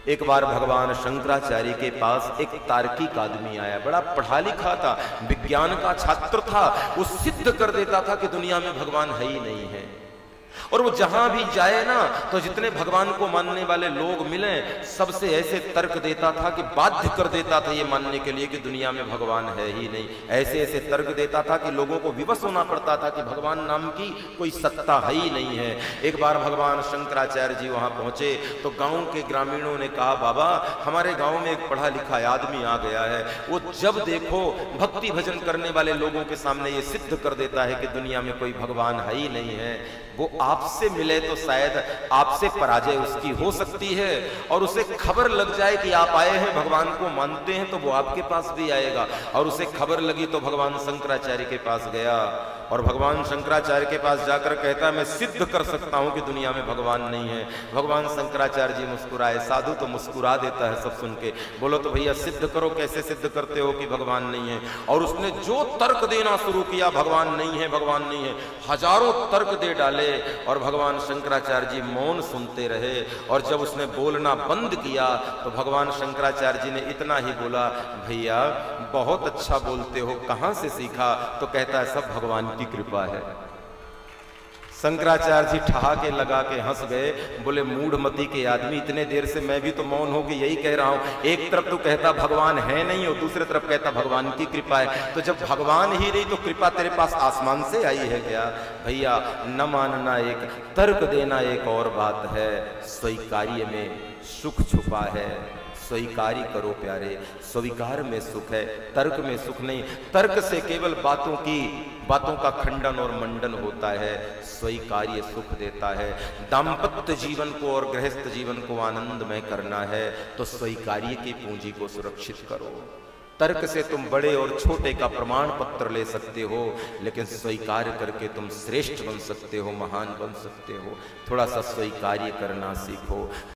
एक बार भगवान शंकराचार्य के पास एक तार्किक आदमी आया, बड़ा पढ़ा लिखा था, विज्ञान का छात्र था। वो सिद्ध कर देता था कि दुनिया में भगवान है ही नहीं है। और वो जहां भी जाए ना, तो जितने भगवान को मानने वाले लोग मिले, सबसे ऐसे तर्क देता था कि बाध्य कर देता था ये मानने के लिए कि दुनिया में भगवान है ही नहीं। ऐसे ऐसे तर्क देता था कि लोगों को विवश होना पड़ता था कि भगवान नाम की कोई सत्ता है ही नहीं है। एक बार भगवान शंकराचार्य जी वहां पहुंचे तो गांव के ग्रामीणों ने कहा, बाबा हमारे गांव में एक पढ़ा लिखा आदमी आ गया है, वो जब देखो भक्ति भजन करने वाले लोगों के सामने ये सिद्ध कर देता है कि दुनिया में कोई भगवान है ही नहीं है। वो आपसे मिले तो शायद आपसे पराजय उसकी हो सकती है, और उसे खबर लग जाए कि आप आए हैं, भगवान को मानते हैं, तो वो आपके पास भी आएगा। और उसे खबर लगी तो भगवान शंकराचार्य के पास गया, और भगवान शंकराचार्य के पास जाकर कहता, मैं सिद्ध कर सकता हूं कि दुनिया में भगवान नहीं है। भगवान शंकराचार्य जी मुस्कुराए। साधु तो मुस्कुरा देता है सब सुन के। बोलो तो भैया सिद्ध करो, कैसे सिद्ध करते हो कि भगवान नहीं है? और उसने जो तर्क देना शुरू किया, भगवान नहीं है, भगवान नहीं है, हजारों तर्क दे डाले। और भगवान शंकराचार्य जी मौन सुनते रहे। और जब उसने बोलना बंद किया तो भगवान शंकराचार्य जी ने इतना ही बोला, भैया बहुत अच्छा बोलते हो, कहां से सीखा? तो कहता है सब भगवान की कृपा है। शंकराचार्य जी ठहाके लगा के हंस गए। बोले मूढ़मती के आदमी, इतने देर से मैं भी तो मौन होके यही कह रहा हूं। एक तरफ तो कहता भगवान है नहीं, और दूसरे तरफ कहता भगवान की कृपा है। तो जब भगवान ही नहीं तो कृपा तेरे पास आसमान से आई है क्या? भैया न मानना एक, तर्क देना एक और बात है। स्वीकार्य में सुख छुपा है, स्वीकारी करो प्यारे। स्वीकार में सुख है, तर्क में सुख नहीं। तर्क से केवल बातों का खंडन और मंडन होता है। स्वीकार्य सुख देता है। दाम्पत्य जीवन को और गृहस्थ जीवन को आनंदमय करना है तो स्वीकार्य की पूंजी को सुरक्षित करो। तर्क से तुम बड़े और छोटे का प्रमाण पत्र ले सकते हो, लेकिन स्वीकार करके तुम श्रेष्ठ बन सकते हो, महान बन सकते हो। थोड़ा सा स्वीकार्य करना सीखो।